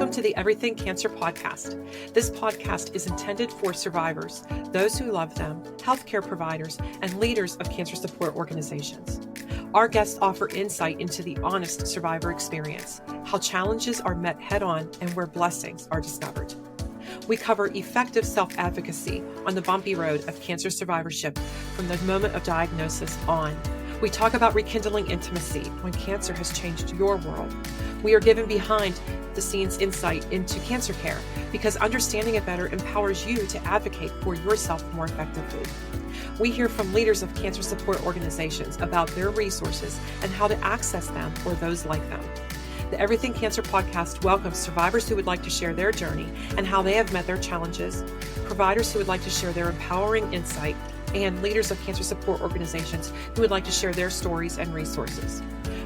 Welcome to the Everything Cancer podcast. This podcast is intended for survivors, those who love them, healthcare providers, and leaders of cancer support organizations. Our guests offer insight into the honest survivor experience, how challenges are met head-on, and where blessings are discovered. We cover effective self-advocacy on the bumpy road of cancer survivorship from the moment of diagnosis on. We talk about rekindling intimacy when cancer has changed your world. We are given behind the scenes insight into cancer care because understanding it better empowers you to advocate for yourself more effectively. We hear from leaders of cancer support organizations about their resources and how to access them or those like them. The Everything Cancer podcast welcomes survivors who would like to share their journey and how they have met their challenges, providers who would like to share their empowering insight, and leaders of cancer support organizations who would like to share their stories and resources.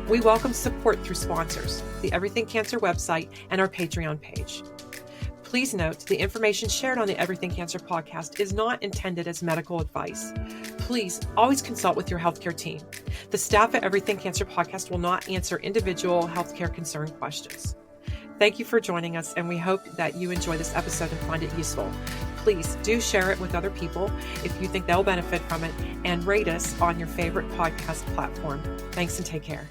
We welcome support through sponsors, the Everything Cancer website, and our Patreon page. Please note, the information shared on the Everything Cancer podcast is not intended as medical advice. Please always consult with your healthcare team. The staff at Everything Cancer podcast will not answer individual healthcare concern questions. Thank you for joining us, and we hope that you enjoy this episode and find it useful. Please do share it with other people if you think they'll benefit from it, and rate us on your favorite podcast platform. Thanks and take care.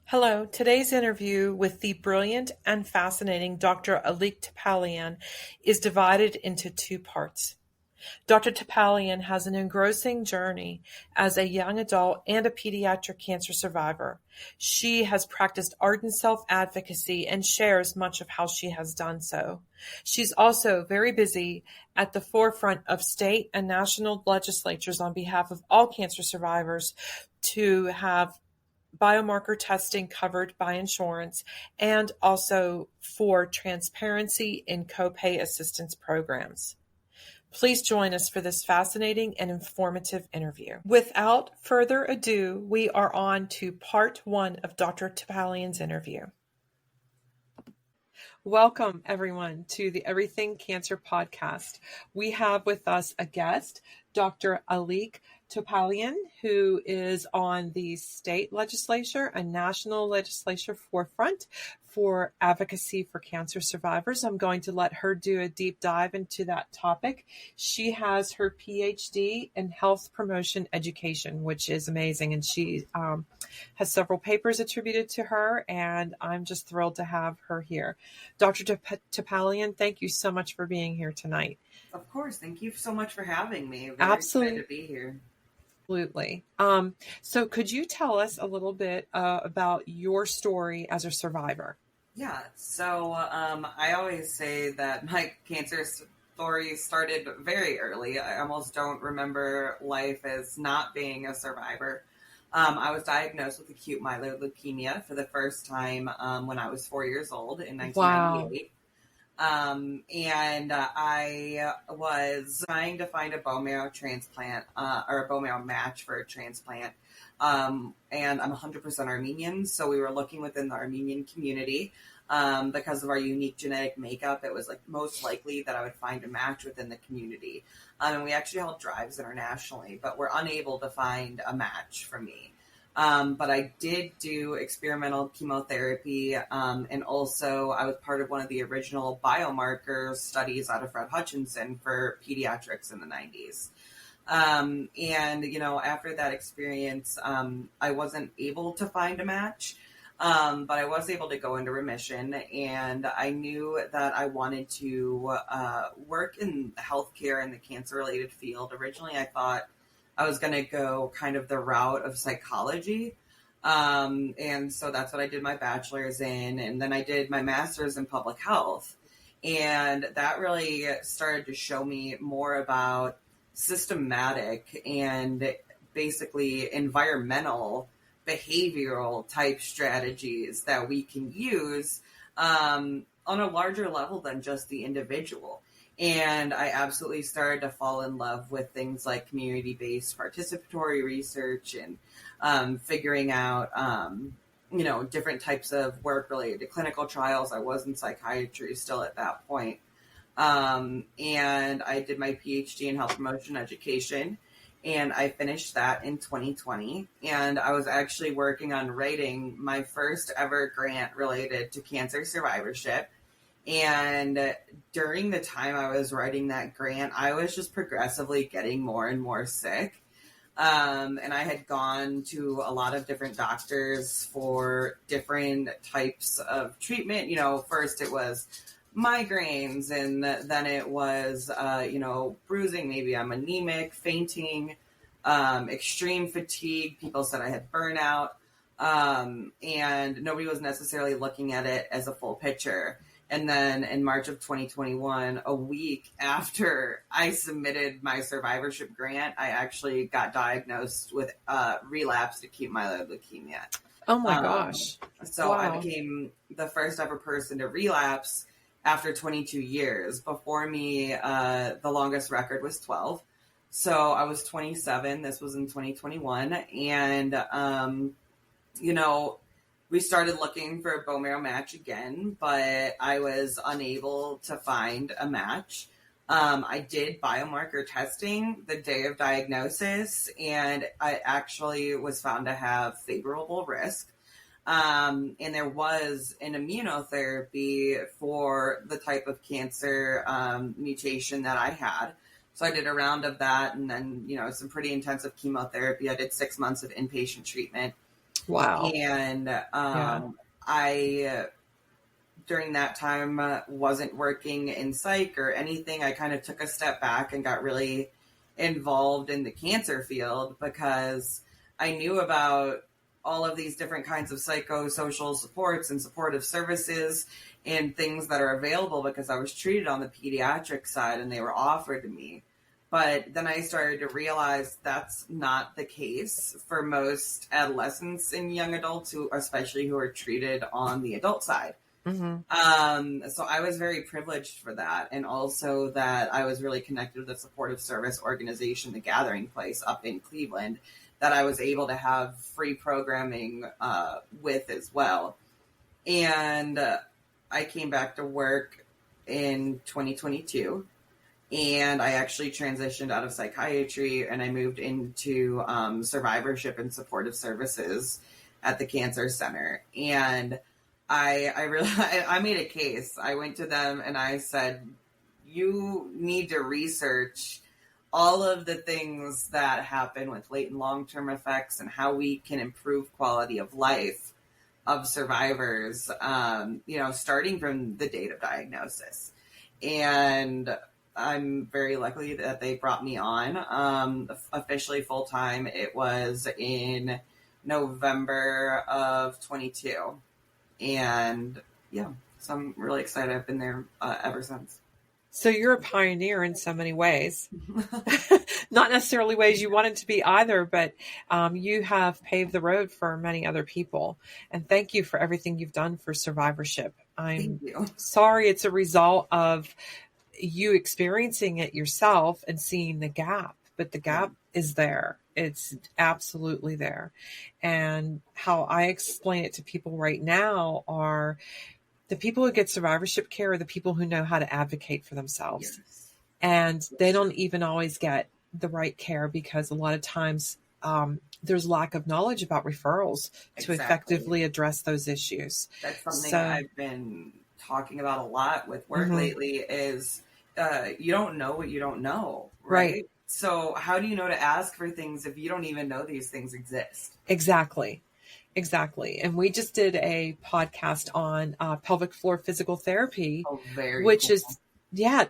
Hello, today's interview with the brilliant and fascinating Dr. Alique Topalian is divided into two parts. Dr. Topalian has an engrossing journey as a young adult and a pediatric cancer survivor. She has practiced ardent self-advocacy and shares much of how she has done so. She's also very busy at the forefront of state and national legislatures on behalf of all cancer survivors to have biomarker testing covered by insurance, and also for transparency in copay assistance programs. Please join us for this fascinating and informative interview. Without further ado, we are on to part one of Dr. Topalian's interview. Welcome, everyone, to the Everything Cancer podcast. We have with us a guest, Dr. Alique Topalian, who is on the state legislature and national legislature forefront for advocacy for cancer survivors. I'm going to let her do a deep dive into that topic. She has her PhD in health promotion education, which is amazing, and she has several papers attributed to her, and I'm just thrilled to have her here. Dr. Topalian, thank you so much for being here tonight. Of course. Thank you so much for having me. Very Absolutely. excited to be here. Absolutely. So could you tell us a little bit about your story as a survivor? Yeah. So I always say that my cancer story started very early. I almost don't remember life as not being a survivor. I was diagnosed with acute myeloid leukemia for the first time when I was 4 years old in 1998. Wow. And I was trying to find a bone marrow transplant, or a bone marrow match for a transplant. And I'm 100% Armenian. So we were looking within the Armenian community, because of our unique genetic makeup. It was like most likely that I would find a match within the community. And we actually held drives internationally, but we're unable to find a match for me. But I did do experimental chemotherapy, and also I was part of one of the original biomarker studies out of Fred Hutchinson for pediatrics in the 90s. And, after that experience, I wasn't able to find a match, but I was able to go into remission, and I knew that I wanted to work in healthcare in the cancer-related field. Originally, I thought I was going to go kind of the route of psychology. And so that's what I did my bachelor's in. And then I did my master's in public health. And that really started to show me more about systematic and basically environmental behavioral type strategies that we can use on a larger level than just the individual. And I absolutely started to fall in love with things like community-based participatory research and figuring out, different types of work related to clinical trials. I was in psychiatry still at that point. And I did my PhD in health promotion education. And I finished that in 2020. And I was actually working on writing my first ever grant related to cancer survivorship. And during the time I was writing that grant, I was just progressively getting more and more sick. And I had gone to a lot of different doctors for different types of treatment. You know, first it was migraines, and then it was, bruising. Maybe I'm anemic, fainting, extreme fatigue. People said I had burnout. And nobody was necessarily looking at it as a full picture. And then in March of 2021, a week after I submitted my survivorship grant, I actually got diagnosed with relapsed acute myeloid leukemia. Oh my gosh. So wow. I became the first ever person to relapse after 22 years. Before me, the longest record was 12. So I was 27. This was in 2021. And, we started looking for a bone marrow match again, but I was unable to find a match. I did biomarker testing the day of diagnosis, and I actually was found to have favorable risk. And there was an immunotherapy for the type of cancer mutation that I had. So I did a round of that, and then, some pretty intensive chemotherapy. I did 6 months of inpatient treatment. Wow. And I, during that time, wasn't working in psych or anything. I kind of took a step back and got really involved in the cancer field because I knew about all of these different kinds of psychosocial supports and supportive services and things that are available because I was treated on the pediatric side and they were offered to me. But then I started to realize that's not the case for most adolescents and young adults, especially who are treated on the adult side. Mm-hmm. So I was very privileged for that. And also that I was really connected with the supportive service organization, The Gathering Place up in Cleveland, that I was able to have free programming with as well. And I came back to work in 2022. And I actually transitioned out of psychiatry and I moved into survivorship and supportive services at the Cancer Center. And I made a case. I went to them and I said, you need to research all of the things that happen with late and long-term effects and how we can improve quality of life of survivors, starting from the date of diagnosis. And I'm very lucky that they brought me on officially full time. It was in November of 22. And so I'm really excited. I've been there ever since. So you're a pioneer in so many ways. Not necessarily ways you wanted to be either, but you have paved the road for many other people. And thank you for everything you've done for survivorship. I'm sorry it's a result of you experiencing it yourself and seeing the gap, but the gap is there. It's absolutely there. And how I explain it to people right now are the people who get survivorship care are the people who know how to advocate for themselves. Yes. And they don't even always get the right care because a lot of times there's lack of knowledge about referrals to effectively address those issues. That's something I've been talking about a lot with work lately is you don't know what you don't know, right? So how do you know to ask for things if you don't even know these things exist? Exactly. And we just did a podcast on pelvic floor physical therapy, which is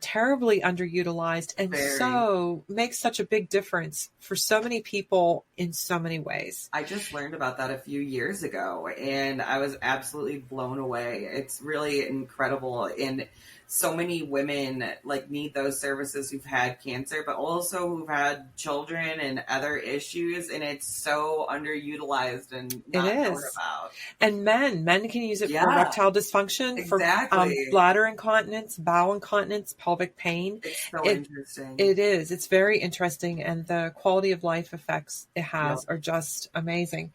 terribly underutilized and so makes such a big difference for so many people in so many ways. I just learned about that a few years ago and I was absolutely blown away. It's really incredible. And so many women need those services who've had cancer, but also who've had children and other issues. And it's so underutilized and not known about. And men can use it for erectile dysfunction, for bladder incontinence, bowel incontinence, pelvic pain. It's so interesting. It is. It's very interesting. And the quality of life effects it has are just amazing.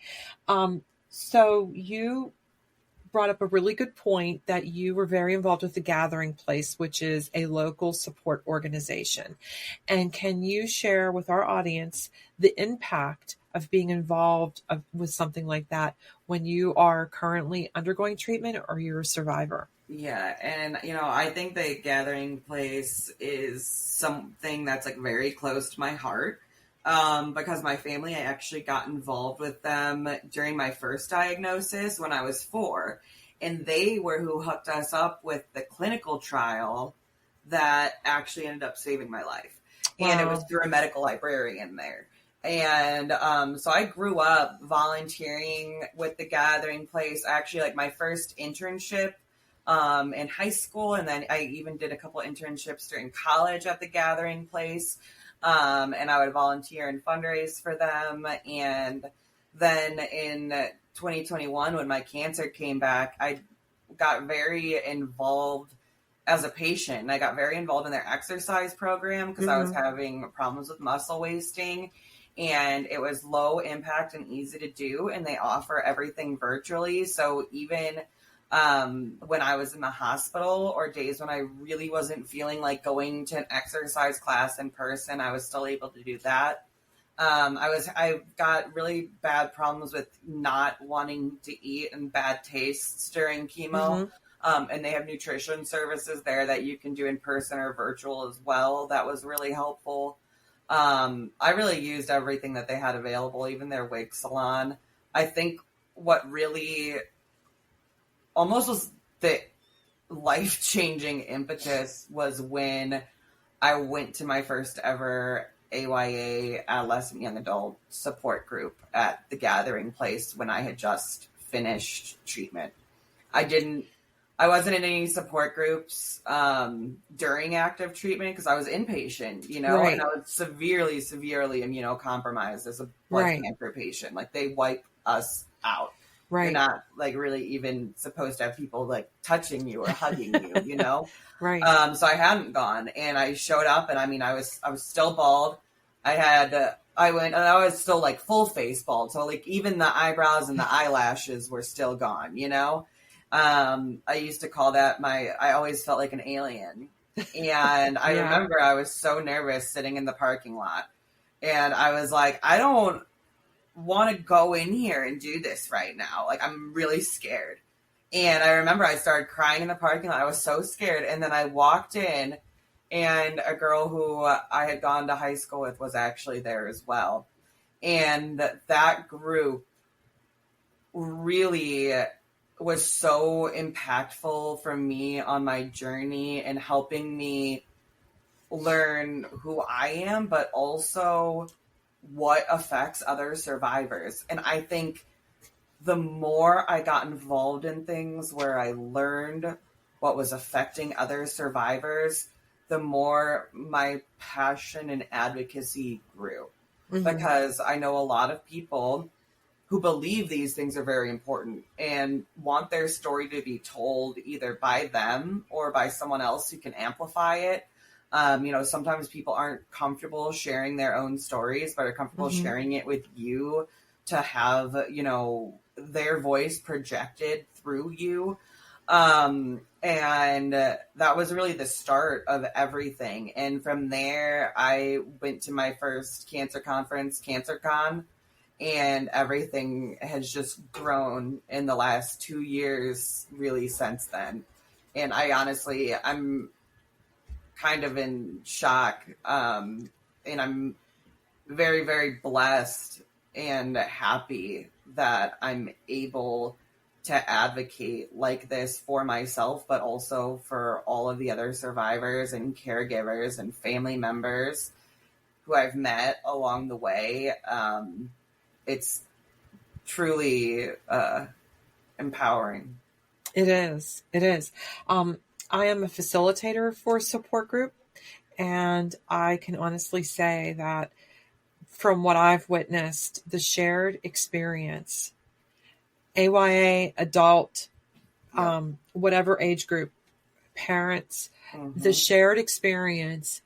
So you brought up a really good point that you were very involved with the Gathering Place, which is a local support organization. And can you share with our audience the impact of being involved with something like that when you are currently undergoing treatment or you're a survivor? Yeah, and I think the Gathering Place is something that's like very close to my heart. Because my family, I actually got involved with them during my first diagnosis when I was 4. And they were who hooked us up with the clinical trial that actually ended up saving my life. Wow. And it was through a medical librarian there. And so I grew up volunteering with the Gathering Place. Actually, like my first internship in high school, and then I even did a couple internships during college at the Gathering Place. And I would volunteer and fundraise for them. And then in 2021, when my cancer came back, I got very involved as a patient. And I got very involved in their exercise program because I was having problems with muscle wasting. And it was low impact and easy to do. And they offer everything virtually. So even when I was in the hospital or days when I really wasn't feeling like going to an exercise class in person, I was still able to do that. I got really bad problems with not wanting to eat and bad tastes during chemo. And they have nutrition services there that you can do in person or virtual as well. That was really helpful. I really used everything that they had available, even their wig salon. I think what really almost was the life-changing impetus was when I went to my first ever AYA adolescent young adult support group at the Gathering Place when I had just finished treatment. I wasn't in any support groups during active treatment because I was inpatient, Right. and I was severely immunocompromised as a blood cancer patient. Like they wipe us out. Right. You're not like really even supposed to have people like touching you or hugging you, Right. So I hadn't gone, and I showed up, and I was still bald. I was still like full face bald. So like even the eyebrows and the eyelashes were still gone, I used to call that I always felt like an alien. And I remember I was so nervous sitting in the parking lot, and I was like, I don't want to go in here and do this right now. Like, I'm really scared. And I remember I started crying in the parking lot. I was so scared. And then I walked in, and a girl who I had gone to high school with was actually there as well. And that group really was so impactful for me on my journey and helping me learn who I am, but also what affects other survivors. And I think the more I got involved in things where I learned what was affecting other survivors, the more my passion and advocacy grew. Because I know a lot of people who believe these things are very important and want their story to be told either by them or by someone else who can amplify it. Sometimes people aren't comfortable sharing their own stories, but are comfortable sharing it with you to have, their voice projected through you. And that was really the start of everything. And from there, I went to my first cancer conference, CancerCon, and everything has just grown in the last 2 years, really, since then. And I'm kind of in shock. And I'm very, very blessed and happy that I'm able to advocate like this for myself, but also for all of the other survivors and caregivers and family members who I've met along the way. It's truly empowering. It is. It is. I am a facilitator for a support group, and I can honestly say that from what I've witnessed, the shared experience, AYA, adult, whatever age group, parents, the shared experience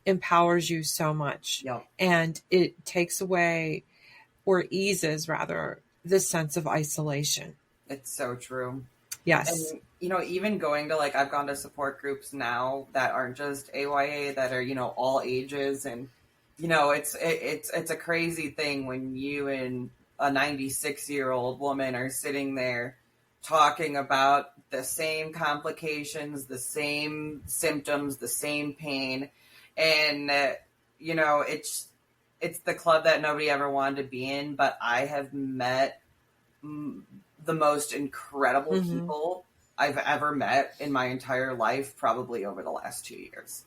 empowers you so much. And it takes away, or eases rather, the sense of isolation. It's so true. Yes. And, you know, even going to like, I've gone to support groups now that aren't just AYA, that are, you know, all ages. And, you know, it's a crazy thing when you and a 96-year-old woman are sitting there talking about the same complications, the same symptoms, the same pain. And, you know, it's the club that nobody ever wanted to be in, but I have met the most incredible Mm-hmm. people I've ever met in my entire life, probably over the last 2 years.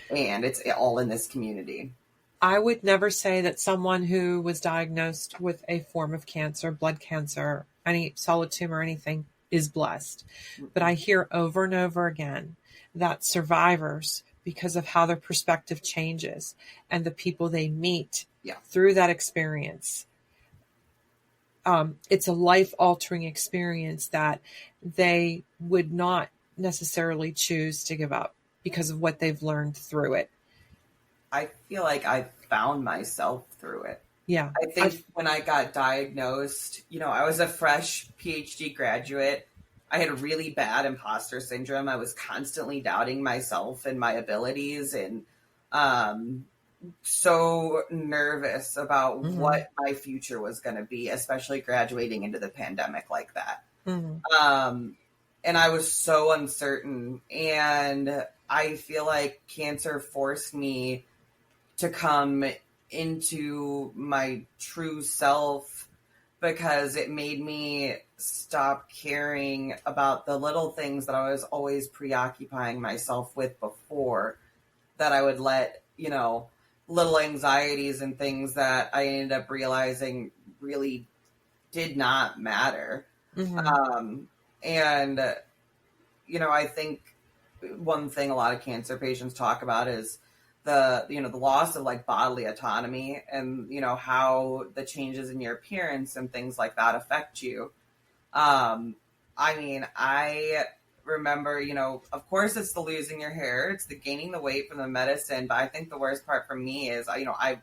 And it's all in this community. I would never say that someone who was diagnosed with a form of cancer, blood cancer, any solid tumor, anything, is blessed. But I hear over and over again that survivors, because of how their perspective changes and the people they meet through that experience, it's a life-altering experience that they would not necessarily choose to give up because of what they've learned through it. I feel like I found myself through it. Yeah. I think when I got diagnosed, you know, I was a fresh PhD graduate. I had really bad imposter syndrome. I was constantly doubting myself and my abilities, and so nervous about what my future was going to be, especially graduating into the pandemic like that. And I was so uncertain. And I feel like cancer forced me to come into my true self, because it made me stop caring about the little things that I was always preoccupying myself with before, that I would let, you know, little anxieties and things that I ended up realizing really did not matter. And, you know, I think one thing a lot of cancer patients talk about is the loss of like bodily autonomy, and, you know, how the changes in your appearance and things like that affect you. I mean, I remember, you know, of course it's the losing your hair, it's the gaining the weight from the medicine, but I think the worst part for me is, you know, I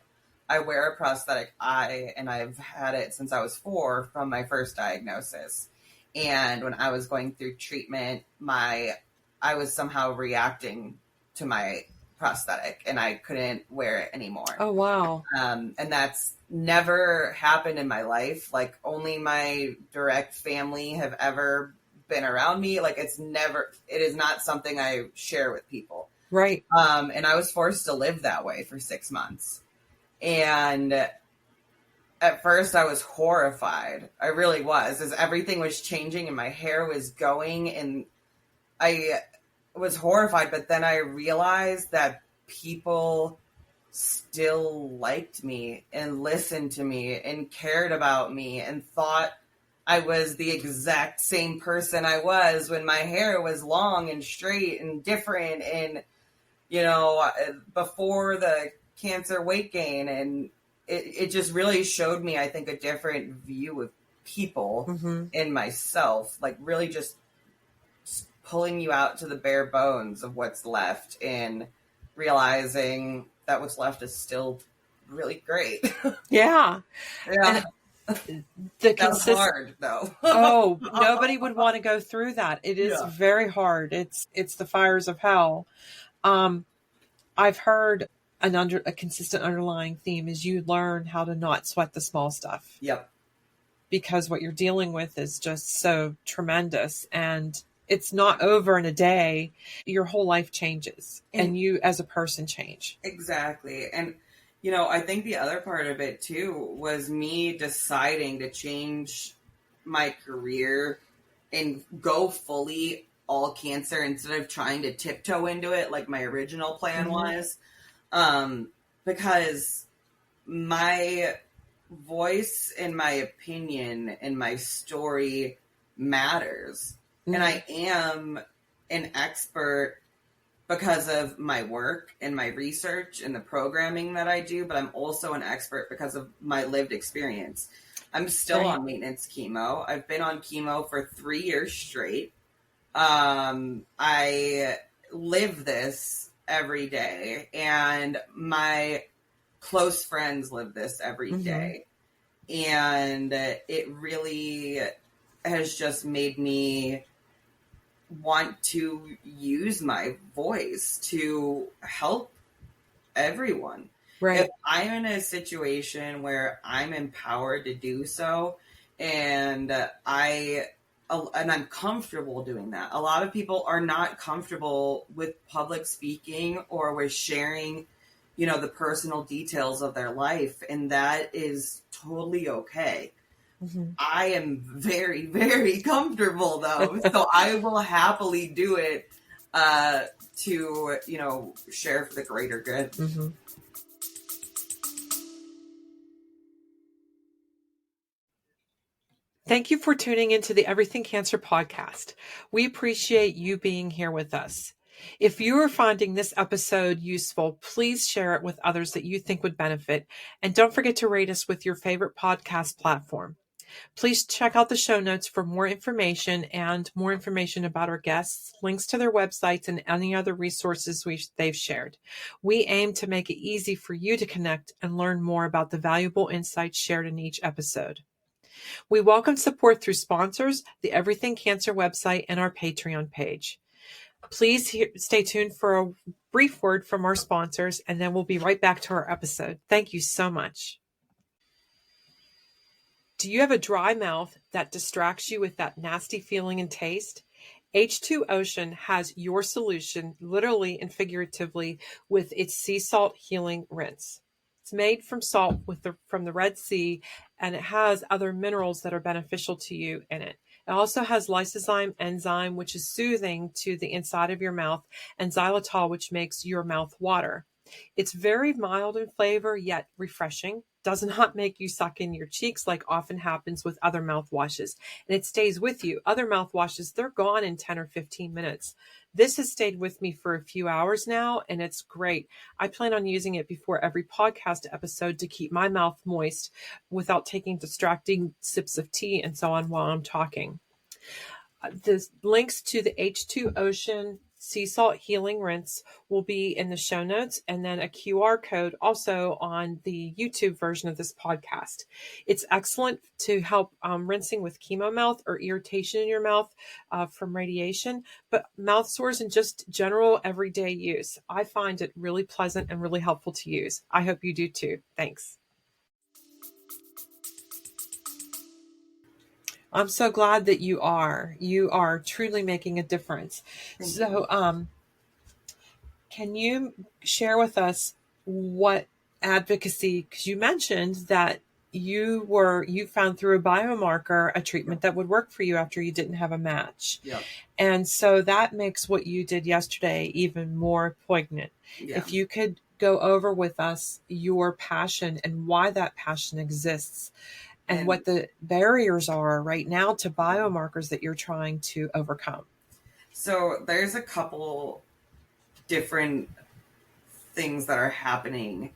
wear a prosthetic eye, and I've had it since I was 4 from my first diagnosis. And when I was going through treatment, I was somehow reacting to my prosthetic, and I couldn't wear it anymore. Oh, wow. And that's never happened in my life. Like, only my direct family have ever been around me. Like, it is not something I share with people. Right. And I was forced to live that way for 6 months. And at first I was horrified. I really was, as everything was changing and my hair was going, and I was horrified. But then I realized that people still liked me and listened to me and cared about me and thought I was the exact same person I was when my hair was long and straight and different, and, you know, before the cancer weight gain. And it just really showed me, I think, a different view of people and myself, like really just pulling you out to the bare bones of what's left, and realizing that what's left is still really great. Yeah. Yeah. That's hard, though. Oh, nobody would want to go through that. It is very hard. It's the fires of hell. I've heard a consistent underlying theme is you learn how to not sweat the small stuff. Yep. Because what you're dealing with is just so tremendous, and it's not over in a day. Your whole life changes, and you as a person change. Exactly. And, you know, I think the other part of it too was me deciding to change my career and go fully all cancer instead of trying to tiptoe into it like my original plan was. Because my voice and my opinion and my story matters. And I am an expert because of my work and my research and the programming that I do, but I'm also an expert because of my lived experience. I'm still on maintenance chemo. I've been on chemo for 3 years straight. I live this every day, and my close friends live this every day. And it really has just made me want to use my voice to help everyone. Right. If I'm in a situation where I'm empowered to do so, and I'm comfortable doing that. A lot of people are not comfortable with public speaking or with sharing, the personal details of their life, and that is totally okay. Mm-hmm. I am very, very comfortable though, so I will happily do it to, share for the greater good. Mm-hmm. Thank you for tuning into the Everything Cancer podcast. We appreciate you being here with us. If you are finding this episode useful, please share it with others that you think would benefit. And don't forget to rate us with your favorite podcast platform. Please check out the show notes for more information and more information about our guests, links to their websites, and any other resources they've shared. We aim to make it easy for you to connect and learn more about the valuable insights shared in each episode. We welcome support through sponsors, the Everything Cancer website, and our Patreon page. Please stay tuned for a brief word from our sponsors, and then we'll be right back to our episode. Thank you so much. Do you have a dry mouth that distracts you with that nasty feeling and taste? H2 Ocean has your solution, literally and figuratively, with its sea salt healing rinse. It's made from salt from the Red Sea, and it has other minerals that are beneficial to you in it. It also has lysozyme enzyme, which is soothing to the inside of your mouth, and xylitol, which makes your mouth water. It's very mild in flavor, yet refreshing. Does not make you suck in your cheeks like often happens with other mouthwashes. And it stays with you. Other mouthwashes, they're gone in 10 or 15 minutes. This has stayed with me for a few hours now, and it's great. I plan on using it before every podcast episode to keep my mouth moist without taking distracting sips of tea and so on while I'm talking. The links to the H2 Ocean sea salt healing rinse will be in the show notes, and then a QR code also on the YouTube version of this podcast. It's excellent to help rinsing with chemo mouth or irritation in your mouth from radiation, but mouth sores and just general everyday use. I find it really pleasant and really helpful to use. I hope you do too. Thanks. I'm so glad that you are. You are truly making a difference. So, can you share with us what advocacy, because you mentioned that you found through a biomarker a treatment that would work for you after you didn't have a match. Yeah. And so that makes what you did yesterday even more poignant. Yeah. If you could go over with us your passion and why that passion exists and what the barriers are right now to biomarkers that you're trying to overcome. So there's a couple different things that are happening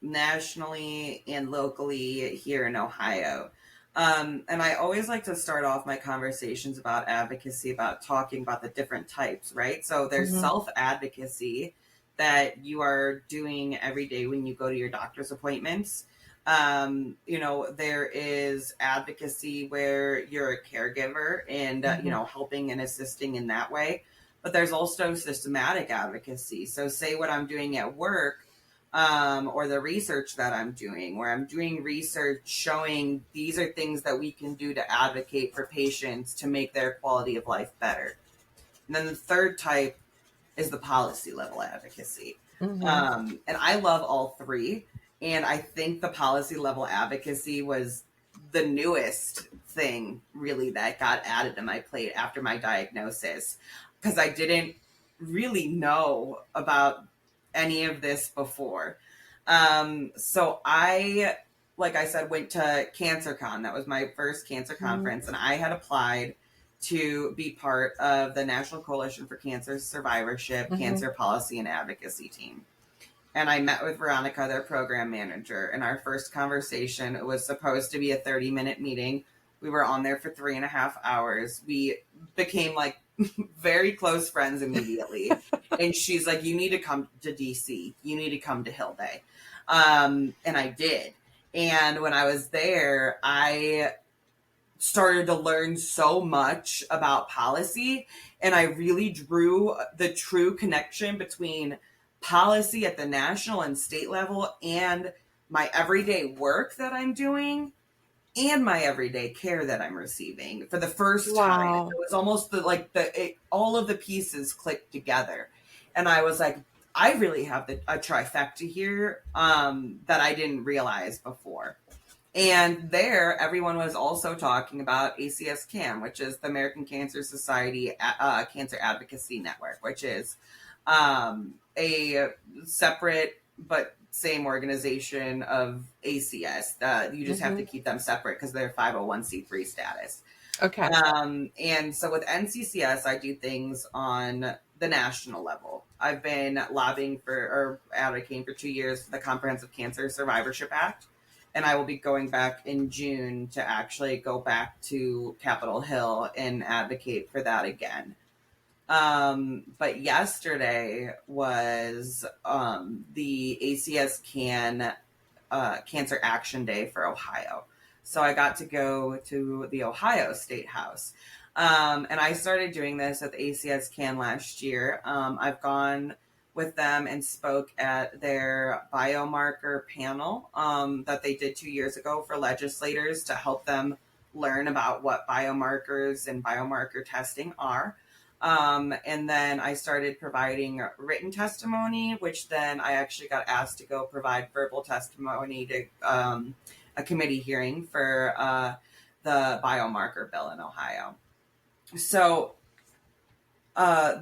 nationally and locally here in Ohio. And I always like to start off my conversations about advocacy, about talking about the different types, right? So there's self-advocacy that you are doing every day when you go to your doctor's appointments. There is advocacy where you're a caregiver and, helping and assisting in that way. But there's also systematic advocacy. So say what I'm doing at work, or the research that I'm doing, where I'm doing research showing these are things that we can do to advocate for patients to make their quality of life better. And then the third type is the policy level advocacy. And I love all three. And I think the policy level advocacy was the newest thing really that got added to my plate after my diagnosis, because I didn't really know about any of this before. So I, like I said, went to CancerCon. That was my first cancer conference, and I had applied to be part of the National Coalition for Cancer Survivorship, Cancer Policy and Advocacy team. And I met with Veronica, their program manager, and our first conversation, it was supposed to be a 30-minute meeting. We were on there for 3.5 hours. We became like very close friends immediately. And she's like, you need to come to DC. You need to come to Hill Day. And I did. And when I was there, I started to learn so much about policy, and I really drew the true connection between policy at the national and state level and my everyday work that I'm doing and my everyday care that I'm receiving for the first time. It Wow. was almost all of the pieces clicked together, and I was like, I really have a trifecta here that I didn't realize before. And there, everyone was also talking about ACS CAN, which is the American Cancer Society Cancer Advocacy Network, which is a separate but same organization of ACS. You just have to keep them separate because they're 501c3 status. Okay. And so with NCCS, I do things on the national level. I've been lobbying for or advocating for 2 years for the Comprehensive Cancer Survivorship Act. And I will be going back in June to actually go back to Capitol Hill and advocate for that again. But yesterday was the ACS CAN Cancer Action Day for Ohio. So I got to go to the Ohio State House. And I started doing this with ACS CAN last year. I've gone with them and spoke at their biomarker panel that they did 2 years ago for legislators to help them learn about what biomarkers and biomarker testing are. And then I started providing written testimony, which then I actually got asked to go provide verbal testimony to a committee hearing for the biomarker bill in Ohio. So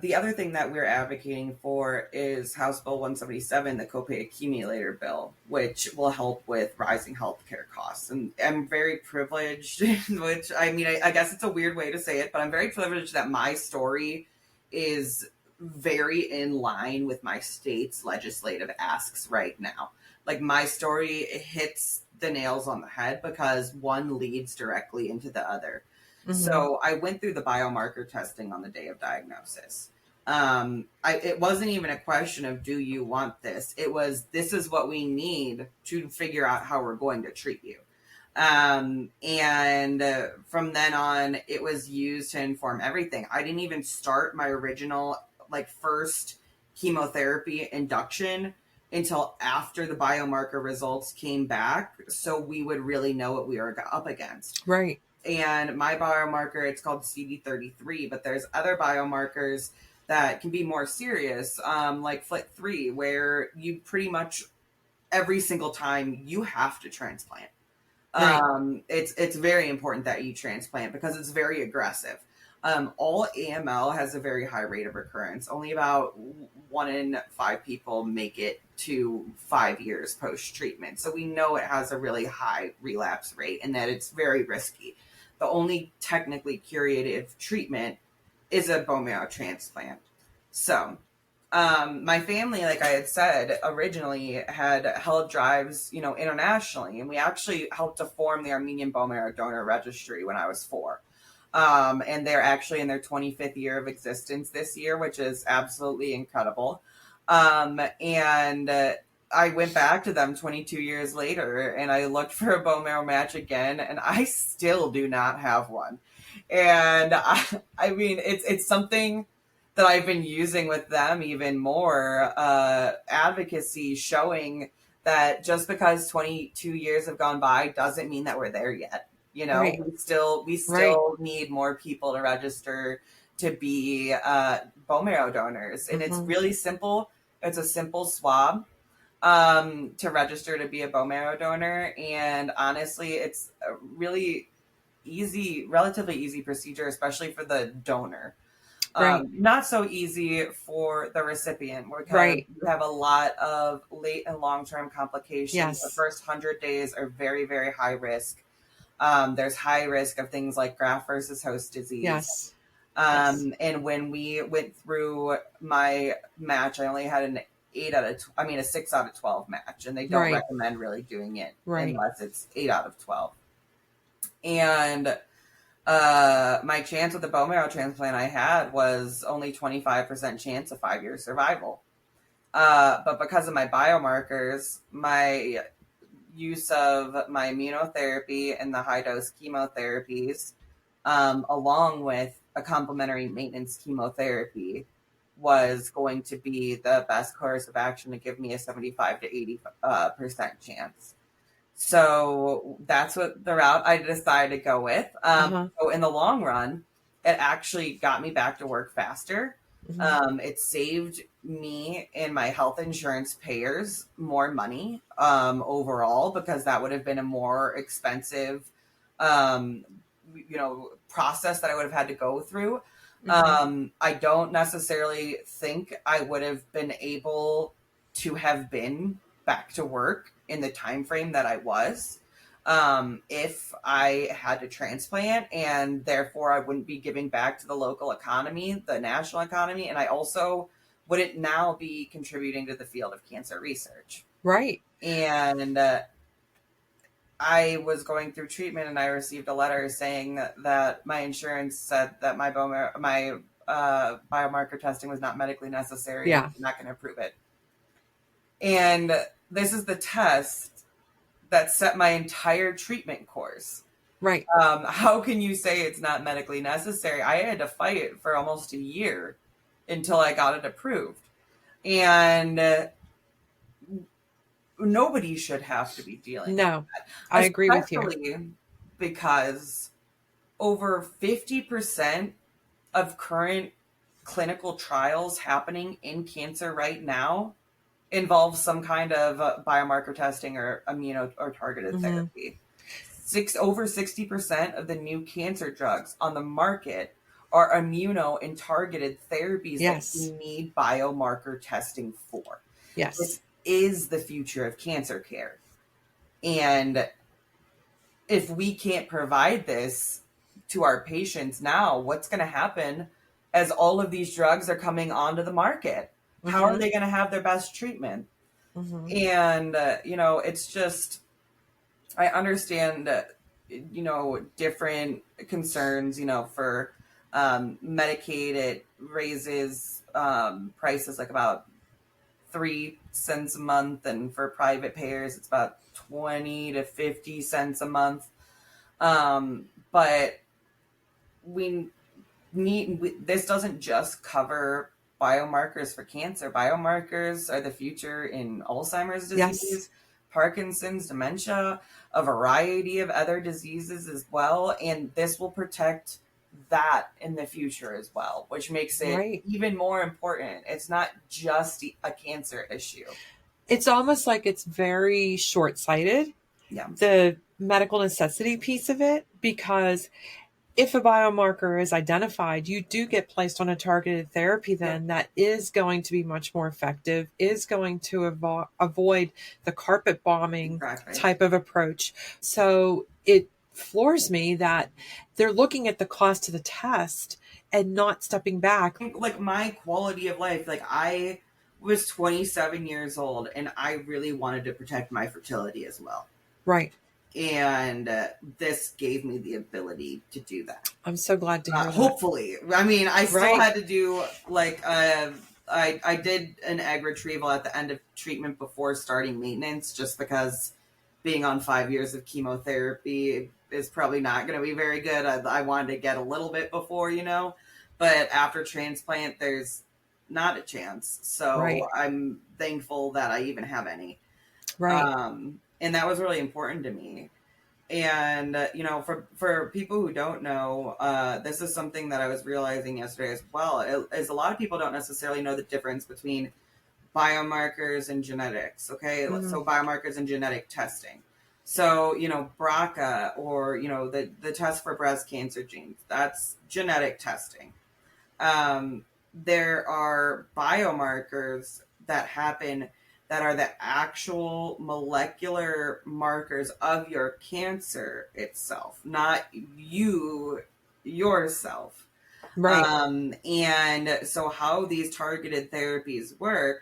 the other thing that we're advocating for is House Bill 177, the copay accumulator bill, which will help with rising healthcare costs. And I'm very privileged, which I mean, I guess it's a weird way to say it, but I'm very privileged that my story is very in line with my state's legislative asks right now. Like my story hits the nails on the head because one leads directly into the other. So I went through the biomarker testing on the day of diagnosis. It wasn't even a question of, do you want this? It was, this is what we need to figure out how we're going to treat you. And from then on, it was used to inform everything. I didn't even start my original, first chemotherapy induction until after the biomarker results came back. So we would really know what we were up against. Right. And my biomarker, it's called CD33, but there's other biomarkers that can be more serious, like FLT3, where you pretty much every single time you have to transplant. Right. It's very important that you transplant because it's very aggressive. All AML has a very high rate of recurrence. Only about 1 in 5 people make it to 5 years post-treatment. So we know it has a really high relapse rate and that it's very risky. The only technically curative treatment is a bone marrow transplant. So my family, like I had said, originally had held drives, internationally. And we actually helped to form the Armenian Bone Marrow Donor Registry when I was 4. And they're actually in their 25th year of existence this year, which is absolutely incredible. And I went back to them 22 years later and I looked for a bone marrow match again, and I still do not have one. And I mean, it's something that I've been using with them even more, advocacy, showing that just because 22 years have gone by doesn't mean that we're there yet. Right. We still right. need more people to register to be bone marrow donors. And it's really simple. It's a simple swab to register to be a bone marrow donor. And honestly, it's a really relatively easy procedure, especially for the donor. Right. Not so easy for the recipient because right. you have a lot of late and long-term complications. Yes. The first 100 days are very, very high risk. There's high risk of things like graft versus host disease. Yes. And when we went through my match, I only had a 6 out of 12 match, and they don't right. recommend really doing it right. unless it's 8 out of 12. And my chance with the bone marrow transplant I had was only 25% chance of 5 years survival. But because of my biomarkers, my use of my immunotherapy and the high dose chemotherapies, along with a complementary maintenance chemotherapy, was going to be the best course of action to give me a 75 to 80% chance. So that's what the route I decided to go with. So in the long run, it actually got me back to work faster. It saved me and my health insurance payers more money overall, because that would have been a more expensive, process that I would have had to go through. I don't necessarily think I would have been able to have been back to work in the time frame that I was, if I had to transplant, and therefore I wouldn't be giving back to the local economy, the national economy, and I also wouldn't now be contributing to the field of cancer research. Right. And I was going through treatment, and I received a letter saying that my insurance said that my biomarker testing was not medically necessary. Yeah. And I'm not going to approve it. And this is the test that set my entire treatment course. Right. How can you say it's not medically necessary? I had to fight it for almost a year until I got it approved. And nobody should have to be dealing with that. I agree with you. Because over 50% of current clinical trials happening in cancer right now involve some kind of biomarker testing or immuno or targeted therapy. Over 60% of the new cancer drugs on the market are immuno and targeted therapies that you need biomarker testing for. Yes. This is the future of cancer care. And if we can't provide this to our patients now, what's going to happen as all of these drugs are coming onto the market? How are they going to have their best treatment? And, it's just, I understand, different concerns, for Medicaid. It raises prices like about 3 cents a month. And for private payers, it's about 20 to 50 cents a month. But this doesn't just cover biomarkers for cancer. Biomarkers are the future in Alzheimer's disease, Parkinson's, dementia, a variety of other diseases as well. And this will protect that in the future as well, which makes it even more important. It's not just a cancer issue. It's almost like it's very short-sighted, the medical necessity piece of it, because if a biomarker is identified, you do get placed on a targeted therapy then that is going to be much more effective, is going to avoid the carpet bombing type of approach. So it floors me that they're looking at the cost of the test and not stepping back. Like my quality of life, like I was 27 years old and I really wanted to protect my fertility as well. Right. And this gave me the ability to do that. I'm so glad to hear that. Hopefully. I mean, I still had to do I did an egg retrieval at the end of treatment before starting maintenance, just because being on 5 years of chemotherapy is probably not going to be very good. I wanted to get a little bit before, but after transplant, there's not a chance. So I'm thankful that I even have any. Right. And that was really important to me. And, for people who don't know, this is something that I was realizing yesterday as well, is a lot of people don't necessarily know the difference between biomarkers and genetics. Okay. So biomarkers and genetic testing. So, BRCA or, the test for breast cancer genes, that's genetic testing. There are biomarkers that happen that are the actual molecular markers of your cancer itself, not yourself. Right. And so how these targeted therapies work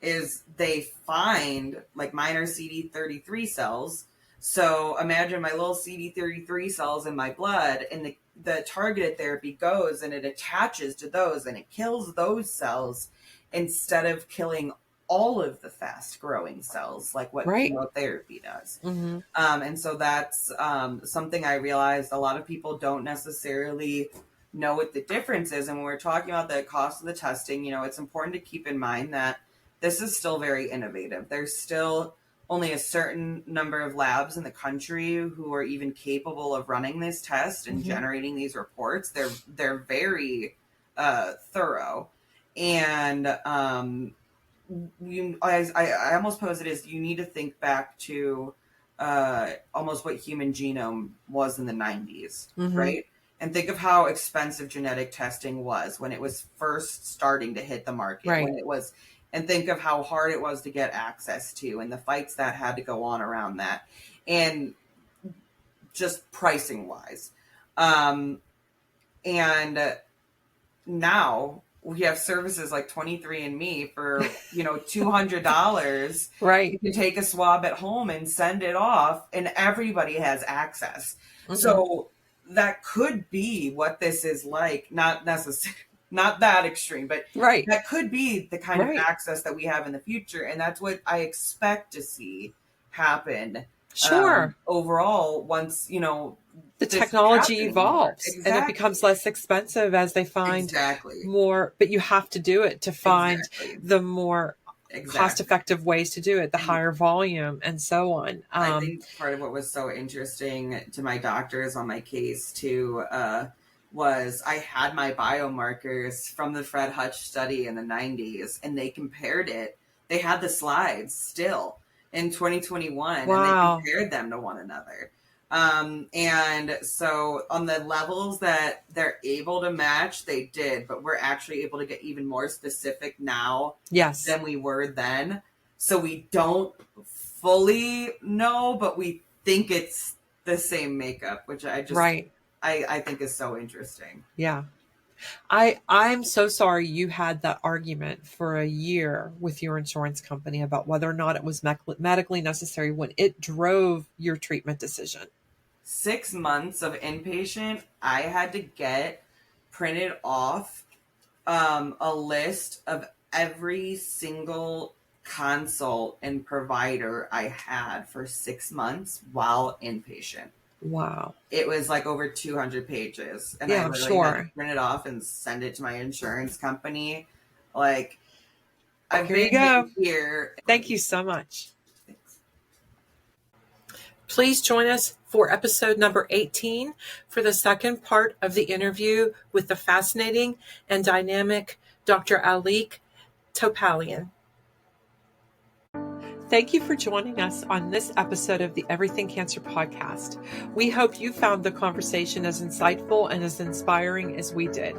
is they find, like mine are CD33 cells. So imagine my little CD33 cells in my blood, and the targeted therapy goes and it attaches to those and it kills those cells instead of killing all of the fast growing cells, like what Right. chemotherapy does. Mm-hmm. And so that's something I realized a lot of people don't necessarily know what the difference is. And when we're talking about the cost of the testing, it's important to keep in mind that this is still very innovative. There's still only a certain number of labs in the country who are even capable of running this test and generating these reports. They're very thorough. And I almost pose it as you need to think back to almost what human genome was in the 90s, right? And think of how expensive genetic testing was when it was first starting to hit the market, Right. And think of how hard it was to get access to and the fights that had to go on around that. And just pricing wise. And now we have services like 23andMe for, $200. Right. You can take a swab at home and send it off, and everybody has access. So that could be what this is like. Not necessarily, not that extreme, but that could be the kind of access that we have in the future. And that's what I expect to see happen. Sure. Overall, once, the technology evolves exactly. and it becomes less expensive as they find more, but you have to do it to find the more cost-effective ways to do it, the higher volume and so on. I think part of what was so interesting to my doctors on my case too, was I had my biomarkers from the Fred Hutch study in the 90s, and they compared it. They had the slides still in 2021, and they compared them to one another. And so on the levels that they're able to match, they did, but we're actually able to get even more specific now than we were then. So we don't fully know, but we think it's the same makeup, which I just, I think is so interesting. Yeah. I'm so sorry you had that argument for a year with your insurance company about whether or not it was medically necessary when it drove your treatment decision. 6 months of inpatient, I had to get printed off a list of every single consult and provider I had for 6 months while inpatient. Wow. It was like over 200 pages. And I literally had to print it off and send it to my insurance company. Like, Here you go. Here. Thank you so much. Thanks. Please join us for episode number 18 for the second part of the interview with the fascinating and dynamic Dr. Alique Topalian. Thank you for joining us on this episode of the Everything Cancer podcast. We hope you found the conversation as insightful and as inspiring as we did.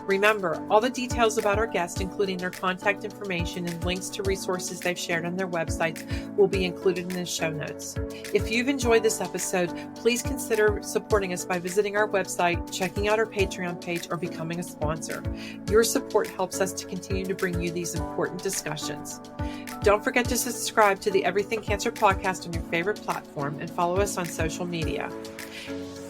Remember, all the details about our guest, including their contact information and links to resources they've shared on their websites, will be included in the show notes. If you've enjoyed this episode, please consider supporting us by visiting our website, checking out our Patreon page, or becoming a sponsor. Your support helps us to continue to bring you these important discussions. Don't forget to subscribe to the Everything Cancer podcast on your favorite platform and follow us on social media.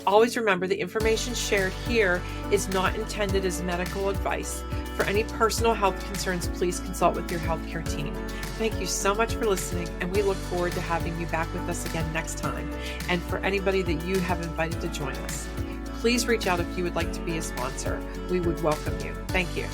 Always remember, the information shared here is not intended as medical advice. For any personal health concerns, please consult with your healthcare team. Thank you so much for listening, and we look forward to having you back with us again next time. And for anybody that you have invited to join us, please reach out if you would like to be a sponsor. We would welcome you. Thank you.